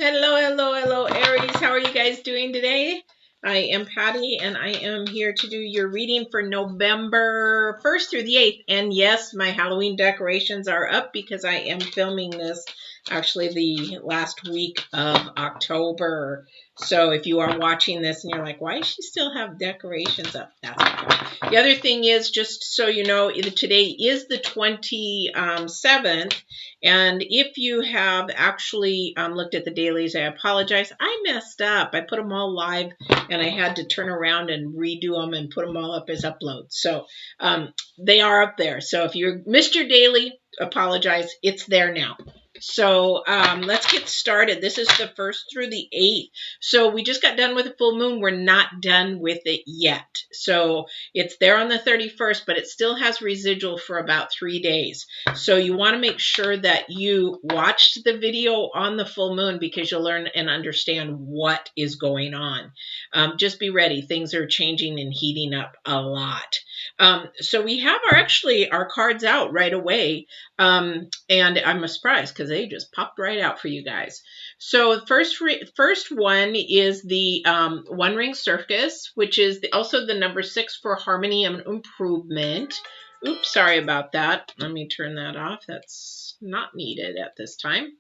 Hello, hello, hello, Aries. How are you guys doing today? I am Patty, and I am here to do your reading for November 1st through the 8th. And yes, my Halloween decorations are up because I am filming this actually the last week of October. So if you are watching this and you're like, why does she still have decorations up? That's why. The other thing is, just so you know, today is the 27th. And if you have actually looked at the dailies, I apologize. I messed up. I put them all live and I had to turn around and redo them and put them all up as uploads. So they are up there. So if you missed your daily, apologize. It's there now. So let's get started. This is the 1st through the 8th. So we just got done with the full moon. We're not done with it yet. So it's there on the 31st, but it still has residual for about 3 days. So you want to make sure that you watched the video on the full moon because you'll learn and understand what is going on. Just be ready. Things are changing and heating up a lot. So we have our cards out right away. And I'm surprised because they just popped right out for you guys. So the first one is the One Ring Circus, which is also the number 6 for harmony and improvement. Oops, sorry about that. Let me turn that off. That's not needed at this time.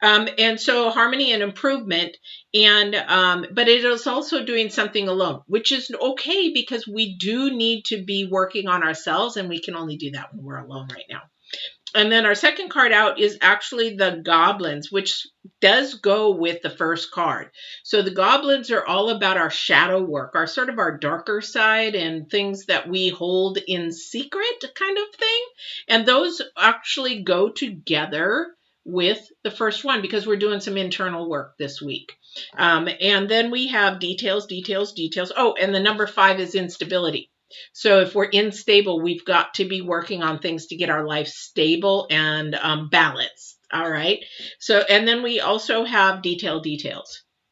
And so harmony and improvement, and but it is also doing something alone, which is okay because we do need to be working on ourselves, and we can only do that when we're alone right now. And then our second card out is actually the goblins, which does go with the first card. So the goblins are all about our shadow work, our sort of our darker side and things that we hold in secret kind of thing. And those actually go together with the first one because we're doing some internal work this week. And then we have details. Oh, and the number 5 is instability. So if we're unstable, we've got to be working on things to get our life stable and balanced. All right. So, and then we also have details.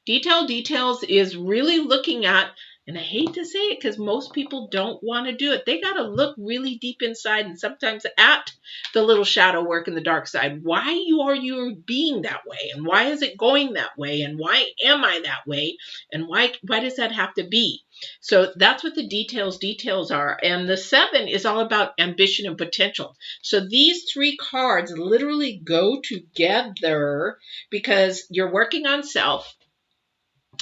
Details is really looking at, and I hate to say it because most people don't want to do it. They got to look really deep inside and sometimes at the little shadow work in the dark side. Why are you being that way? And why is it going that way? And why am I that way? And why does that have to be? So that's what the details are. And the 7 is all about ambition and potential. So these 3 cards literally go together because you're working on self.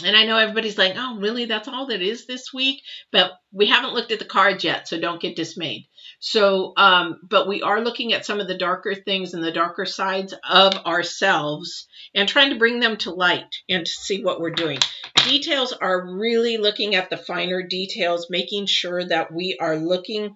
And I know everybody's like, oh, really? That's all that is this week? But we haven't looked at the cards yet, so don't get dismayed. So, but we are looking at some of the darker things and the darker sides of ourselves and trying to bring them to light and to see what we're doing. Details are really looking at the finer details, making sure that we are looking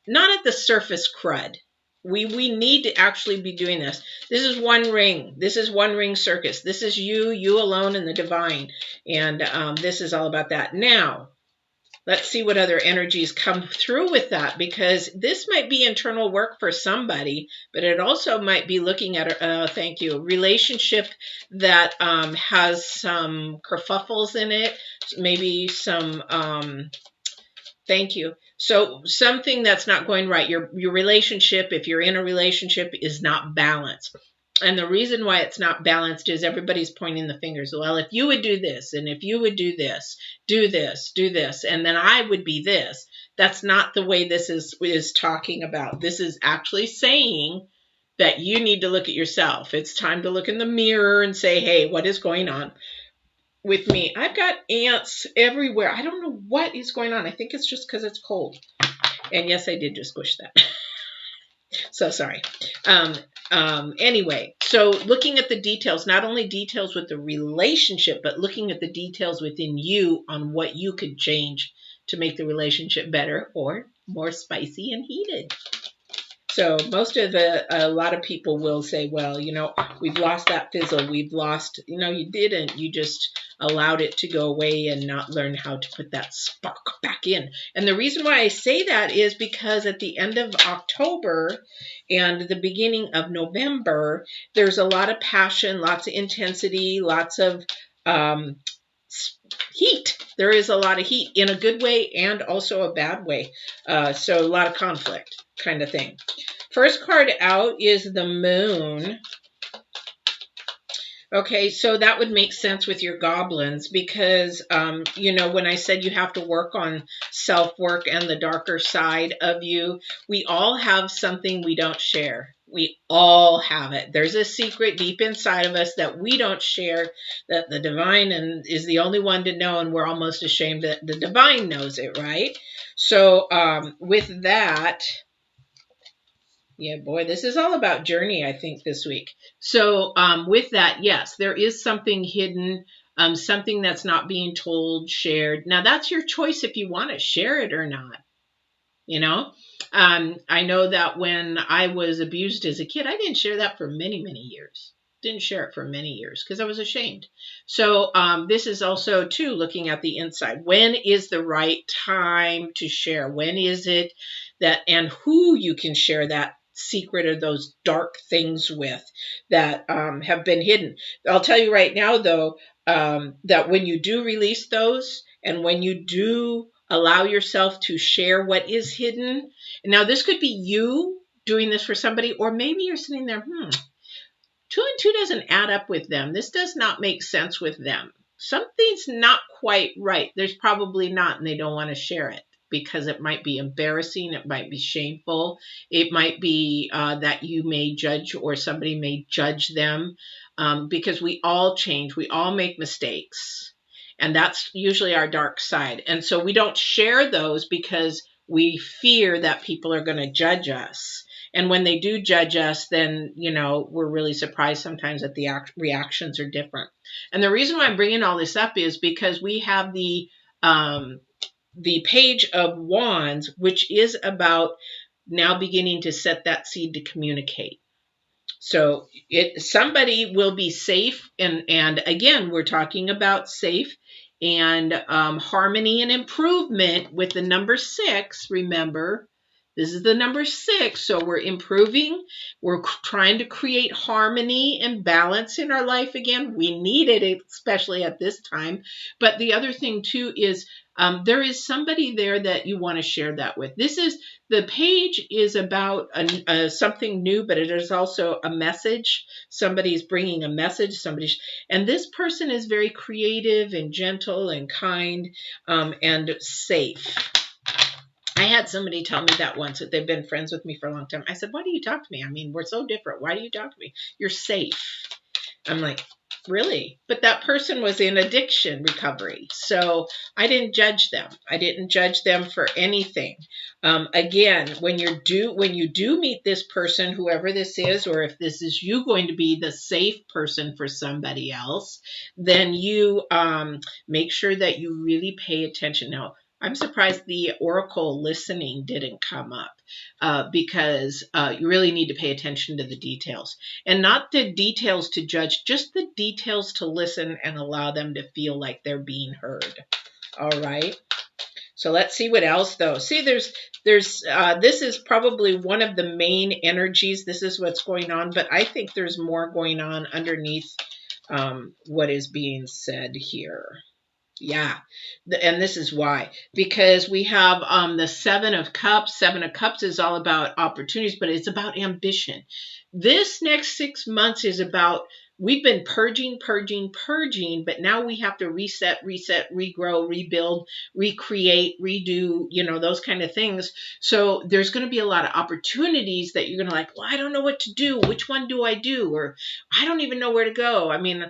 not at the surface crud. We need to actually be doing this. This is one ring. This is One Ring Circus. This is you alone and the divine. And this is all about that. Now, let's see what other energies come through with that, because this might be internal work for somebody, but it also might be looking at a relationship that has some kerfuffles in it, maybe some so something that's not going right. Your relationship, if you're in a relationship, is not balanced. And the reason why it's not balanced is everybody's pointing the fingers. Well, if you would do this, and if you would do this, and then I would be this. That's not the way this is talking about. This is actually saying that you need to look at yourself. It's time to look in the mirror and say, hey, what is going on with me? I've got ants everywhere. I don't know what is going on. I think it's just because it's cold. And yes, I did just squish that. So sorry. Anyway, so looking at the details, not only details with the relationship, but looking at the details within you on what you could change to make the relationship better or more spicy and heated. So a lot of people will say, well, we've lost that fizzle. We've lost, you didn't. You just allowed it to go away and not learn how to put that spark back in. And the reason why I say that is because at the end of October and the beginning of November, there's a lot of passion, lots of intensity, lots of heat. There is a lot of heat in a good way and also a bad way. So a lot of conflict kind of thing. First card out is the Moon. Okay, so that would make sense with your goblins because, when I said you have to work on self work and the darker side of you, we all have something we don't share. We all have it. There's a secret deep inside of us that we don't share, that the divine and is the only one to know, and we're almost ashamed that the divine knows it, right? So, with that, yeah, boy, this is all about journey, I think, this week. So, with that, yes, there is something hidden, something that's not being told, shared. Now, that's your choice if you want to share it or not. You know, I know that when I was abused as a kid, I didn't share that for many, many years. Didn't share it for many years because I was ashamed. So this is also too looking at the inside. When is the right time to share? When is it that, and who you can share that secret or those dark things with that have been hidden? I'll tell you right now, though, that when you do release those and when you do allow yourself to share what is hidden. Now, this could be you doing this for somebody, or maybe you're sitting there, 2 and 2 doesn't add up with them. This does not make sense with them. Something's not quite right. There's probably not, and they don't want to share it because it might be embarrassing. It might be shameful. It might be that you may judge or somebody may judge them because we all change. We all make mistakes. And that's usually our dark side. And so we don't share those because we fear that people are going to judge us. And when they do judge us, then, we're really surprised sometimes that the reactions are different. And the reason why I'm bringing all this up is because we have the Page of Wands, which is about now beginning to set that seed to communicate. So somebody will be safe, and again, we're talking about safe and harmony and improvement with the number 6. Remember, this is the number 6, so we're improving. We're trying to create harmony and balance in our life again. We need it, especially at this time. But the other thing too is there is somebody there that you want to share that with. The page is about something new, but it is also a message. Somebody's bringing a message. And this person is very creative and gentle and kind and safe. I had somebody tell me that once, that they've been friends with me for a long time. I said, why do you talk to me? I mean, we're so different. Why do you talk to me? You're safe. I'm like, really? But that person was in addiction recovery. So I didn't judge them. I didn't judge them for anything. Again, when you do meet this person, whoever this is, or if this is you going to be the safe person for somebody else, then you make sure that you really pay attention. Now, I'm surprised the oracle listening didn't come up because you really need to pay attention to the details. And not the details to judge, just the details to listen and allow them to feel like they're being heard. All right. So let's see what else, though. See, there's this is probably one of the main energies. This is what's going on, but I think there's more going on underneath what is being said here. Yeah, and this is why. Because we have the 7 of Cups. 7 of Cups is all about opportunities, but it's about ambition. This next 6 months is about, we've been purging, but now we have to reset, regrow, rebuild, recreate, redo, those kind of things. So there's going to be a lot of opportunities that you're going to like, well, I don't know what to do. Which one do I do? Or I don't even know where to go. I mean,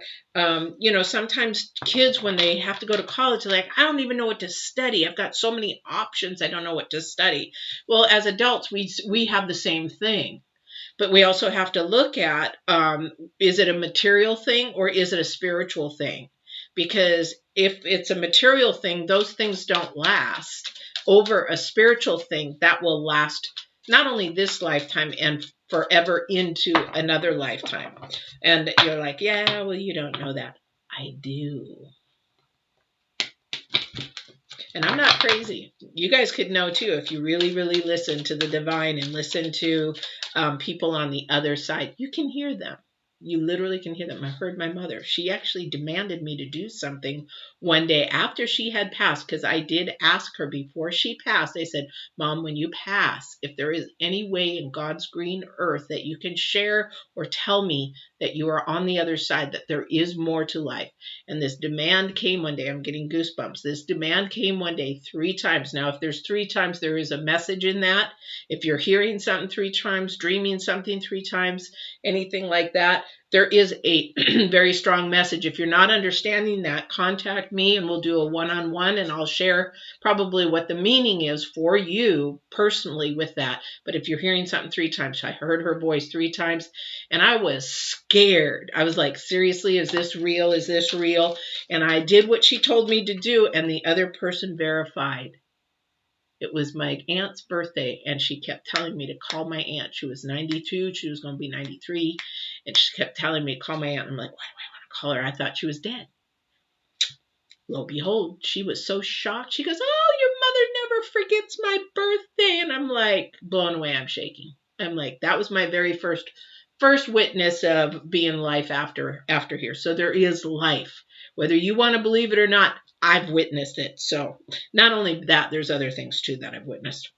sometimes kids, when they have to go to college, they're like, I don't even know what to study. I've got so many options. I don't know what to study. Well, as adults, we have the same thing. But we also have to look at, is it a material thing or is it a spiritual thing? Because if it's a material thing, those things don't last. Over a spiritual thing, that will last not only this lifetime and forever into another lifetime. And you're like, yeah, well, you don't know that. I do. And I'm not crazy. You guys could know too if you really, really listen to the divine and listen to people on the other side. You can hear them. You literally can hear them. I heard my mother. She actually demanded me to do something one day after she had passed, because I did ask her before she passed. I said, Mom, when you pass, if there is any way in God's green earth that you can share or tell me that you are on the other side, that there is more to life. And this demand came one day. I'm getting goosebumps. This demand came one day 3 times. Now, if there's 3 times, there is a message in that. If you're hearing something 3 times, dreaming something 3 times, anything like that, there is a very strong message. If you're not understanding that, contact me and we'll do a one-on-one, and I'll share probably what the meaning is for you personally with that. But if you're hearing something 3 times, I heard her voice 3 times and I was scared. I was like, seriously, is this real? Is this real? And I did what she told me to do, and the other person verified. It was my aunt's birthday, and she kept telling me to call my aunt. She was 92. She was going to be 93. And she kept telling me to call my aunt. I'm like, why do I want to call her? I thought she was dead. Lo and behold, she was so shocked. She goes, oh, your mother never forgets my birthday. And I'm like, blown away. I'm shaking. I'm like, that was my very first witness of being life after here. So there is life. Whether you want to believe it or not, I've witnessed it. So not only that, there's other things too that I've witnessed,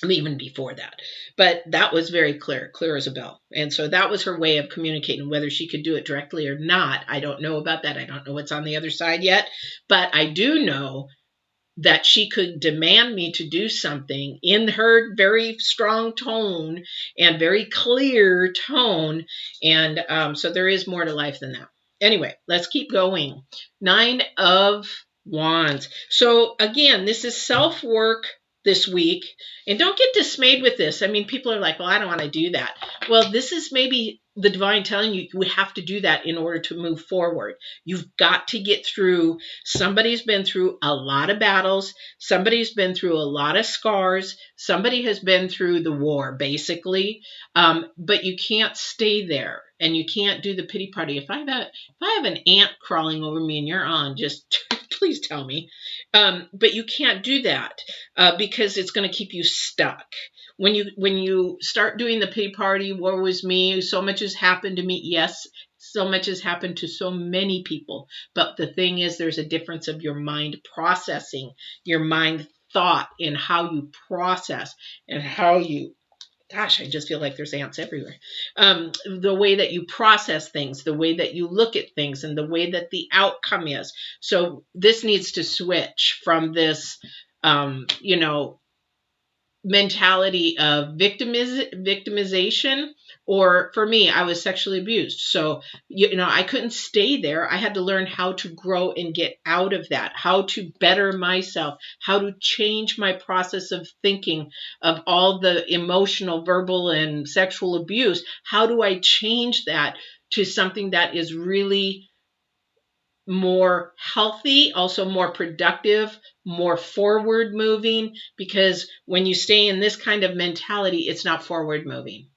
even before that. But that was very clear as a bell. And so that was her way of communicating. Whether she could do it directly or not, I don't know about that. I don't know what's on the other side yet. But I do know that she could demand me to do something in her very strong tone and very clear tone. And so there is more to life than that. Anyway, let's keep going. 9 of Wands. So again, this is self-work this week. And don't get dismayed with this. I mean, people are like, well, I don't want to do that. Well, this is maybe the divine telling you we have to do that in order to move forward. You've got to get through. Somebody's been through a lot of battles. Somebody's been through a lot of scars. Somebody has been through the war, basically. But you can't stay there, and you can't do the pity party. If I have an ant crawling over me and you're on, just please tell me. But you can't do that because it's going to keep you stuck. When you start doing the pity party, woe is me, so much has happened to me. Yes, so much has happened to so many people. But the thing is, there's a difference of your mind processing, your mind thought in how you process and how you, gosh, I just feel like there's ants everywhere. The way that you process things, the way that you look at things, and the way that the outcome is. So this needs to switch from this, mentality of victimization, or for me, I was sexually abused. So, I couldn't stay there. I had to learn how to grow and get out of that, how to better myself, how to change my process of thinking of all the emotional, verbal, and sexual abuse. How do I change that to something that is really more healthy, also more productive, more forward moving? Because when you stay in this kind of mentality, it's not forward moving.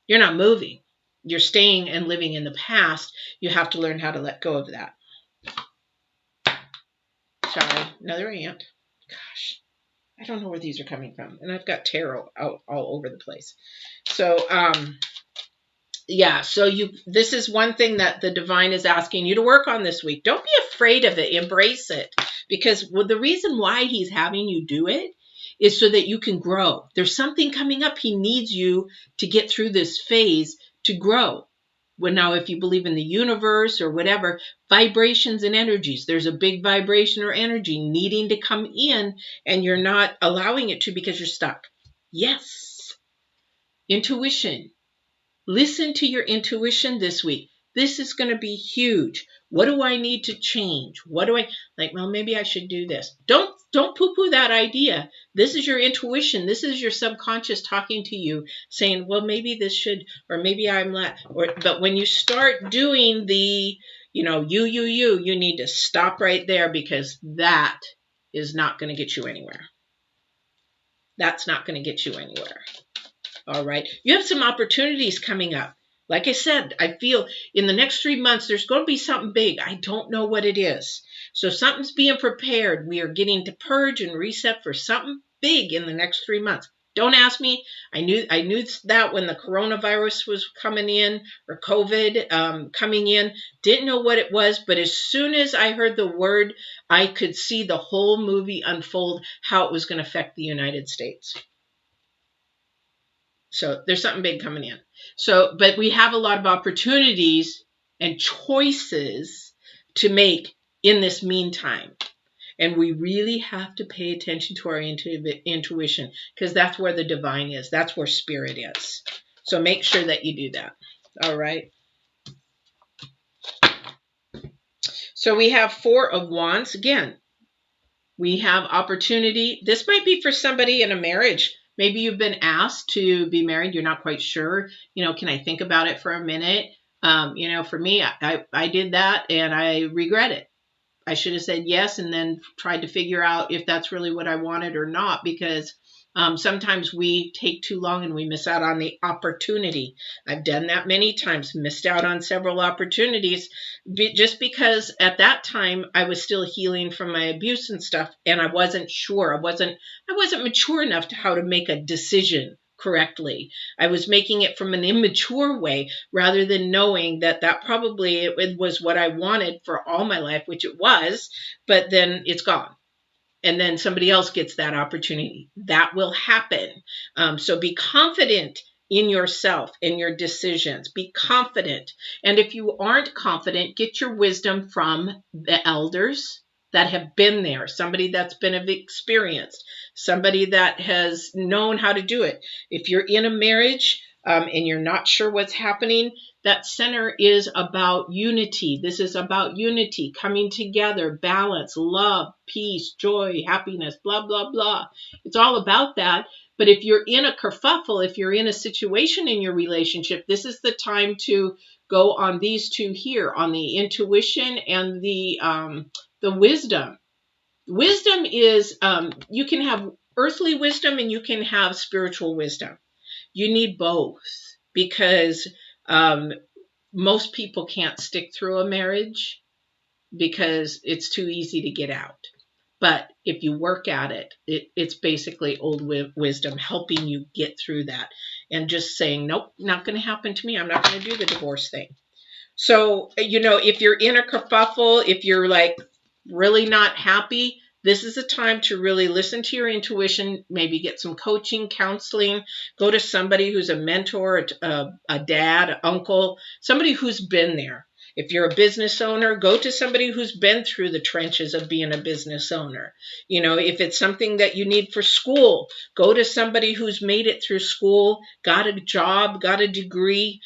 You're not moving. You're staying and living in the past. You have to learn how to let go of that. Sorry, another ant. Gosh, I don't know where these are coming from. And I've got tarot out all over the place. So, yeah, so this is one thing that the divine is asking you to work on this week. Don't be afraid of it. Embrace it. Because the reason why he's having you do it is so that you can grow. There's something coming up. He needs you to get through this phase to grow. Well, now, if you believe in the universe or whatever, vibrations and energies, there's a big vibration or energy needing to come in, and you're not allowing it to because you're stuck. Yes. Intuition. Listen to your intuition this week. This is going to be huge. What do I need to change? What do I like? Well, maybe I should do this. Don't poo-poo that idea. This is your intuition. This is your subconscious talking to you, saying, well, maybe this should, or maybe I'm not. But when you start doing the, you need to stop right there, because that is not going to get you anywhere. That's not going to get you anywhere. All right. You have some opportunities coming up. Like I said, I feel in the next 3 months, there's going to be something big. I don't know what it is. So something's being prepared. We are getting to purge and reset for something big in the next 3 months. Don't ask me. I knew that when the coronavirus was coming in, or COVID coming in. Didn't know what it was, but as soon as I heard the word, I could see the whole movie unfold, how it was going to affect the United States. So there's something big coming in. So, but we have a lot of opportunities and choices to make in this meantime. And we really have to pay attention to our intuition, because that's where the divine is. That's where spirit is. So make sure that you do that. All right. So we have 4 of Wands. Again, we have opportunity. This might be for somebody in a marriage. Maybe you've been asked to be married. You're not quite sure. Can I think about it for a minute? For me, I did that and I regret it. I should have said yes and then tried to figure out if that's really what I wanted or not, because sometimes we take too long and we miss out on the opportunity. I've done that many times, missed out on several opportunities just because at that time I was still healing from my abuse and stuff, and I wasn't sure. I wasn't mature enough to how to make a decision correctly. I was making it from an immature way rather than knowing that probably it was what I wanted for all my life, which it was, but then it's gone. And then somebody else gets that opportunity. That will happen. So be confident in yourself and your decisions. Be confident. And if you aren't confident, get your wisdom from the elders that have been there, somebody that's been experienced, somebody that has known how to do it. If you're in a marriage and you're not sure what's happening, that center is about unity. This is about unity, coming together, balance, love, peace, joy, happiness, blah, blah, blah. It's all about that. But if you're in a kerfuffle, if you're in a situation in your relationship, this is the time to go on these 2 here, on the intuition and the wisdom. Wisdom is, you can have earthly wisdom and you can have spiritual wisdom. You need both, because most people can't stick through a marriage because it's too easy to get out. But if you work at it, it's basically old wisdom helping you get through that and just saying, nope, not going to happen to me. I'm not going to do the divorce thing. So, if you're in a kerfuffle, if you're like really not happy, this is a time to really listen to your intuition, maybe get some coaching, counseling, go to somebody who's a mentor, a dad, an uncle, somebody who's been there. If you're a business owner, go to somebody who's been through the trenches of being a business owner. If it's something that you need for school, go to somebody who's made it through school, got a job, got a degree,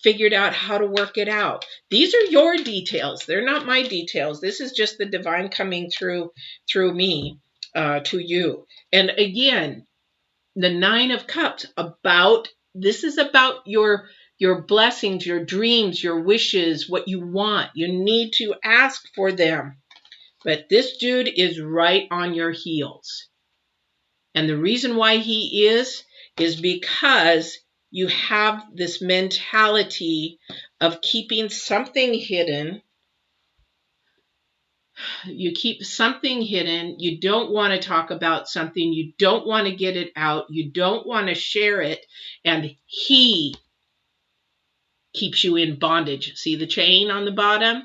figured out how to work it out. These are your details. They're not my details. This is just the divine coming through me to you. And again, the 9 of Cups, this is about your blessings, your dreams, your wishes, what you want. You need to ask for them. But this dude is right on your heels. And the reason why he is because you have this mentality of keeping something hidden. You keep something hidden. You don't want to talk about something. You don't want to get it out. You don't want to share it. And he keeps you in bondage. See the chain on the bottom?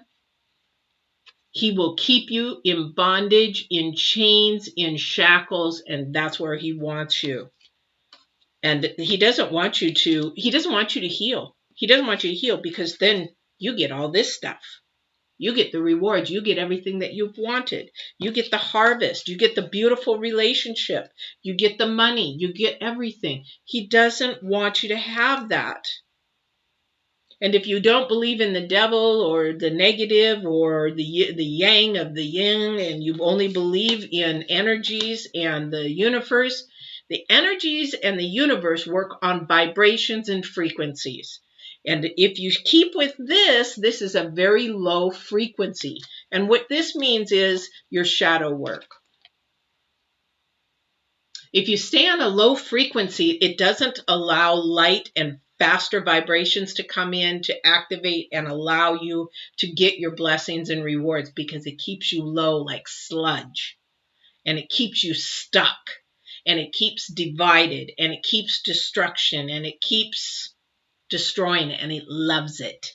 He will keep you in bondage, in chains, in shackles, and that's where he wants you. And he doesn't want you to heal. He doesn't want you to heal, because then you get all this stuff. You get the rewards. You get everything that you've wanted. You get the harvest. You get the beautiful relationship. You get the money. You get everything. He doesn't want you to have that. And if you don't believe in the devil or the negative or the yang of the yin, and you only believe in energies and the universe, the energies and the universe work on vibrations and frequencies. And if you keep with this is a very low frequency. And what this means is your shadow work. If you stay on a low frequency, it doesn't allow light and faster vibrations to come in to activate and allow you to get your blessings and rewards, because it keeps you low like sludge and it keeps you stuck. and it keeps divided, and it keeps destruction, and it keeps destroying, and it loves it.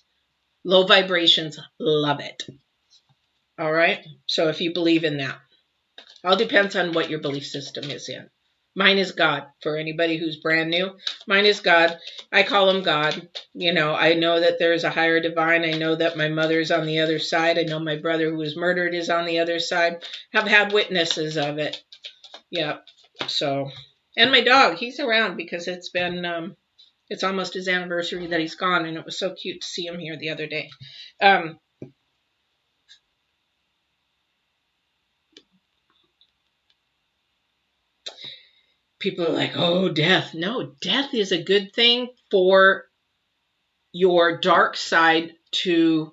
Low vibrations love it. All right? So if you believe in that, all depends on what your belief system is in. Mine is God. For anybody who's brand new, mine is God. I call him God. You know, I know that there's a higher divine. I know that my mother's on the other side. I know my brother who was murdered is on the other side. Have had witnesses of it. Yeah. So, and my dog, he's around because it's been, it's almost his anniversary that he's gone, and it was so cute to see him here the other day. People are like, oh, death. No, death is a good thing for your dark side to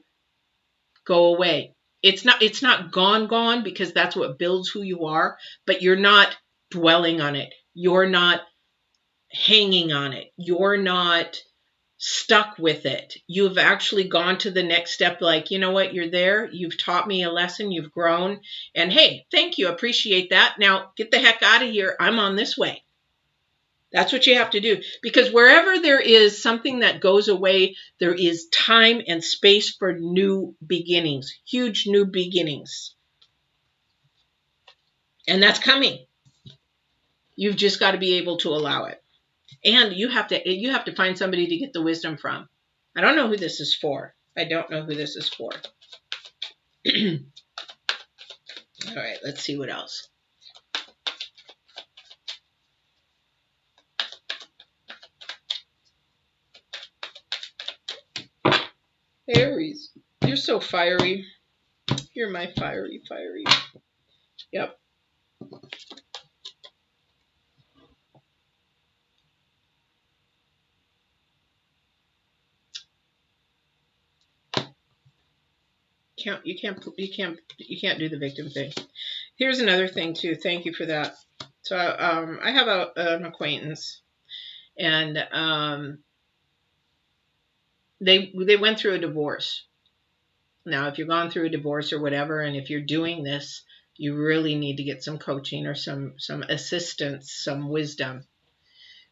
go away. It's not gone because that's what builds who you are, but you're not dwelling on it. You're not hanging on it. You're not stuck with it. You've actually gone to the next step, like, you know what, you're there. You've taught me a lesson. You've grown. And hey, thank you. Appreciate that. Now get the heck out of here. I'm on this way. That's what you have to do. Because wherever there is something that goes away, there is time and space for new beginnings, huge new beginnings. And that's coming. You've just got to be able to allow it. And you have to find somebody to get the wisdom from. I don't know who this is for. I don't know who this is for. All right, let's see what else. Aries, you're so fiery. You're my fiery. Yep. You can't do the victim thing. Here's another thing too. Thank you for that. So I have an acquaintance, and they went through a divorce. Now, if you've gone through a divorce or whatever, and if you're doing this, you really need to get some coaching or some assistance, some wisdom,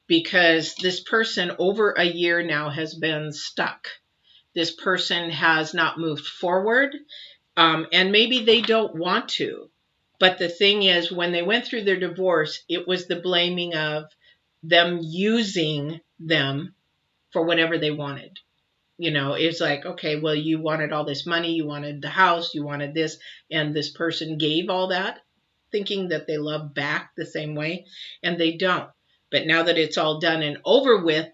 because this person over a year now has been stuck. This person has not moved forward, and maybe they don't want to. But the thing is, when they went through their divorce, it was the blaming of them using them for whatever they wanted. You know, it's like, okay, well, you wanted all this money, you wanted the house, you wanted this, and this person gave all that, thinking that they love back the same way, and they don't. But now that it's all done and over with,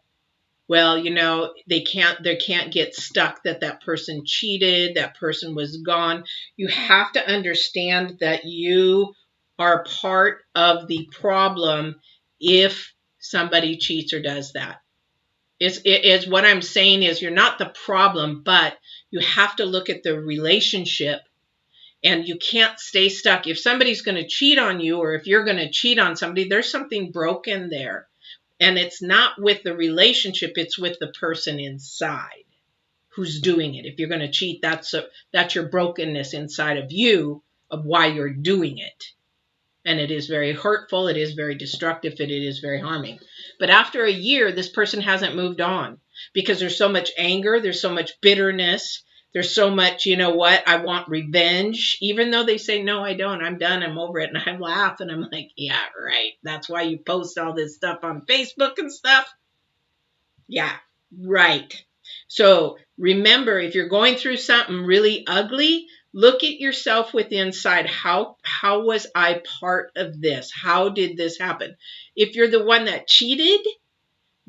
well, you know, they can't get stuck that person cheated, that person was gone. You have to understand that you are part of the problem if somebody cheats or does that. It's what I'm saying is you're not the problem, but you have to look at the relationship, and you can't stay stuck. If somebody's going to cheat on you, or if you're going to cheat on somebody, there's something broken there. And it's not with the relationship, it's with the person inside who's doing it. If you're going to cheat, that's your brokenness inside of you of why you're doing it. And it is very hurtful, it is very destructive, it is very harming. But after a year, this person hasn't moved on because there's so much anger, there's so much bitterness, there's so much, you know what, I want revenge, even though they say, no, I don't, I'm done, I'm over it. And I laugh and I'm like, yeah, right. That's why you post all this stuff on Facebook and stuff. Yeah, right. So remember, if you're going through something really ugly, look at yourself with the inside. How was I part of this? How did this happen? If you're the one that cheated,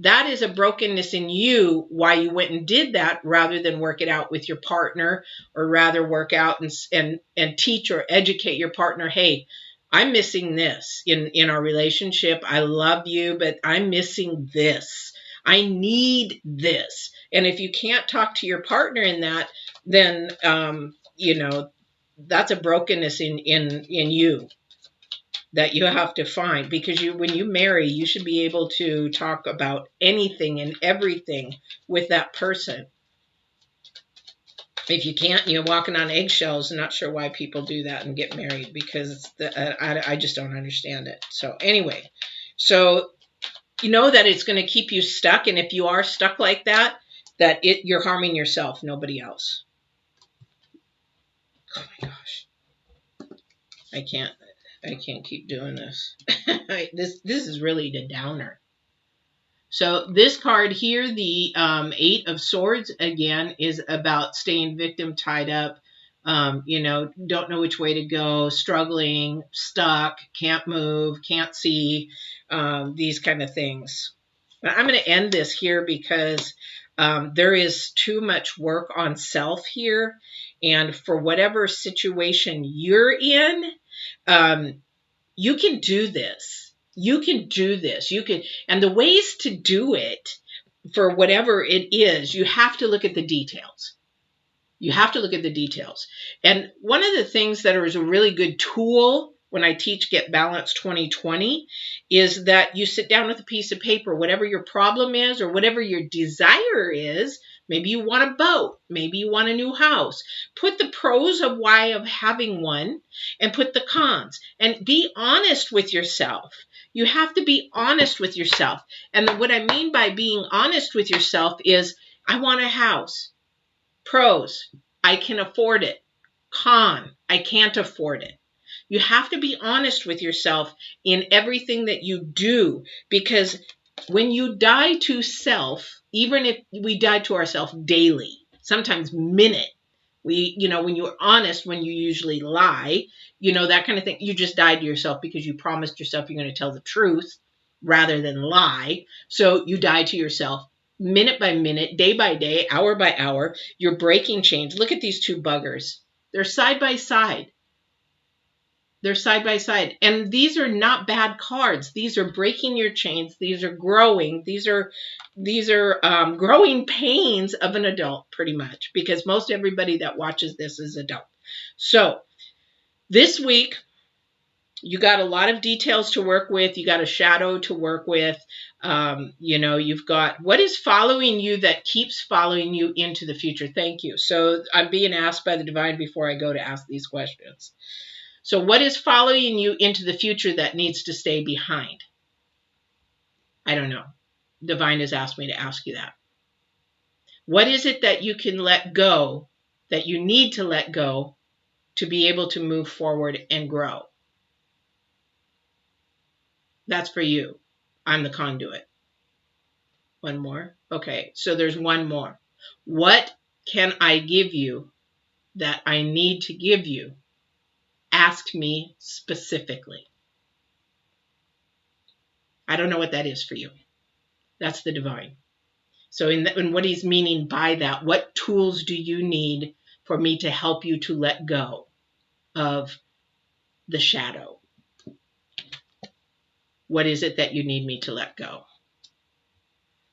that is a brokenness in you, why you went and did that rather than work it out with your partner, or rather work out and teach or educate your partner. Hey, I'm missing this in our relationship. I love you, but I'm missing this. I need this. And if you can't talk to your partner in that, then, you know, that's a brokenness in you that you have to find, because when you marry, you should be able to talk about anything and everything with that person. If you can't, you're walking on eggshells. I'm not sure why people do that and get married, because I just don't understand it. So anyway, so you know that it's going to keep you stuck. And if you are stuck like that, you're harming yourself, nobody else. Oh my gosh. I can't keep doing this. This is really the downer. So this card here, the Eight of Swords, again, is about staying victim, tied up, don't know which way to go, struggling, stuck, can't move, can't see, these kind of things. But I'm going to end this here because there is too much work on self here. And for whatever situation you're in, you can do this. You can do this. And the ways to do it, for whatever it is, you have to look at the details. You have to look at the details. And one of the things that is a really good tool when I teach Get Balanced 2020 is that you sit down with a piece of paper, whatever your problem is or whatever your desire is. Maybe you want a boat. Maybe you want a new house. Put the pros of why of having one and put the cons, and be honest with yourself. You have to be honest with yourself. And what I mean by being honest with yourself is, I want a house. Pros, I can afford it. Con, I can't afford it. You have to be honest with yourself in everything that you do, because when you die to self, even if we die to ourselves daily, sometimes minute, when you're honest, when you usually lie, that kind of thing, you just died to yourself because you promised yourself you're going to tell the truth rather than lie. So you die to yourself minute by minute, day by day, hour by hour. You're breaking chains. Look at these two buggers. They're side by side. They're side by side. And these are not bad cards. These are breaking your chains. These are growing. These are growing pains of an adult, pretty much, because most everybody that watches this is adult. So this week, you got a lot of details to work with. You got a shadow to work with. You've got what is following you that keeps following you into the future. Thank you. So I'm being asked by the divine before I go to ask these questions. So what is following you into the future that needs to stay behind? I don't know. Divine has asked me to ask you that. What is it that you can let go, that you need to let go to be able to move forward and grow? That's for you. I'm the conduit. One more. Okay, so there's one more. What can I give you that I need to give you? Ask me specifically. I don't know what that is for you. That's the divine. So in what he's meaning by that, what tools do you need for me to help you to let go of the shadow? What is it that you need me to let go?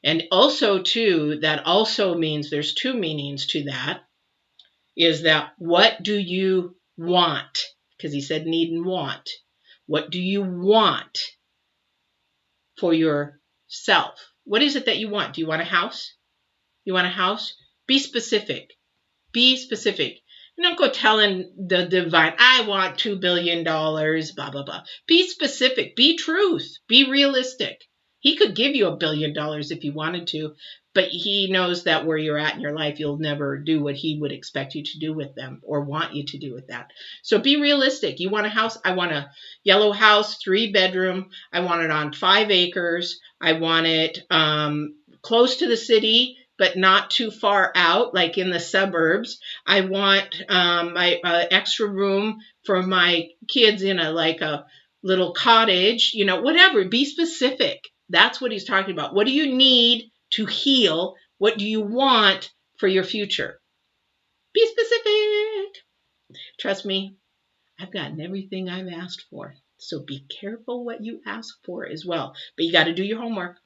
And also, too, that also means there's two meanings to that, is that what do you want? Because he said need and want. What do you want for yourself? What is it that you want? Do you want a house? You want a house? Be specific. Be specific. Don't go telling the divine, I want $2 billion, blah, blah, blah. Be specific. Be truth. Be realistic. He could give you $1 billion if he wanted to, but he knows that where you're at in your life, you'll never do what he would expect you to do with them or want you to do with that. So be realistic. You want a house? I want a yellow house, 3-bedroom. I want it on 5 acres. I want it close to the city, but not too far out, like in the suburbs. I want my extra room for my kids in a little cottage, whatever. Be specific. That's what he's talking about. What do you need to heal? What do you want for your future? Be specific. Trust me, I've gotten everything I've asked for. So be careful what you ask for as well. But you got to do your homework.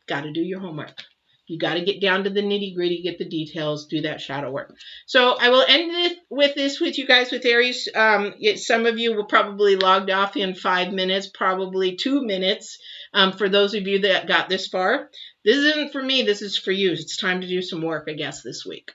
Got to do your homework. You got to get down to the nitty gritty, get the details, do that shadow work. So I will end this with you guys with Aries. Some of you will probably logged off in 5 minutes, probably 2 minutes. For those of you that got this far, this isn't for me. This is for you. It's time to do some work, I guess, this week.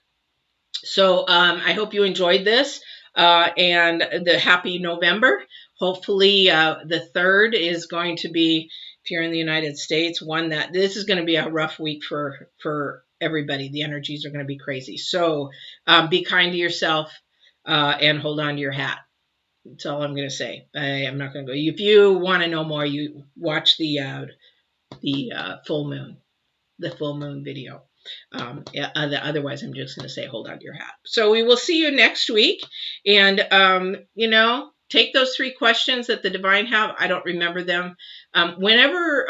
So I hope you enjoyed this and the happy November. Hopefully, the 3rd is going to be, if you're in the United States, one that this is going to be a rough week for everybody. The energies are going to be crazy. So be kind to yourself and hold on to your hat. That's all I'm going to say. I'm not going to go. If you want to know more, you watch the full moon, the full moon video. Yeah, otherwise, I'm just going to say, hold on to your hat. So we will see you next week. And, take those 3 questions that the divine have. I don't remember them. Whenever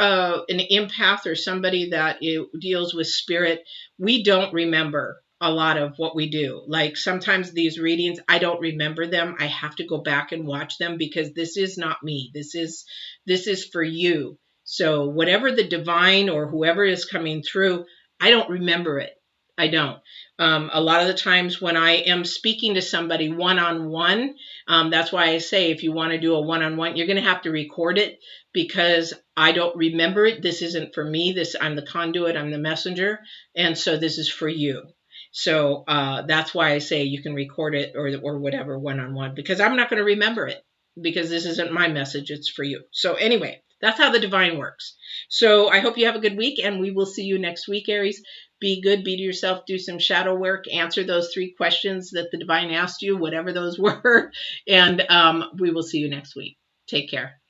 an empath or somebody that deals with spirit, we don't remember a lot of what we do. Like sometimes these readings, I don't remember them. I have to go back and watch them because this is not me. This is for you. So whatever the divine or whoever is coming through, I don't remember it. I don't. A lot of the times when I am speaking to somebody one-on-one, that's why I say if you want to do a one-on-one, you're going to have to record it because I don't remember it. This isn't for me. I'm the conduit. I'm the messenger. And so this is for you. So that's why I say you can record it or whatever one-on-one because I'm not going to remember it because this isn't my message. It's for you. So anyway, that's how the divine works. So I hope you have a good week and we will see you next week, Aries. Be good, be to yourself, do some shadow work, answer those 3 questions that the divine asked you, whatever those were, and we will see you next week. Take care.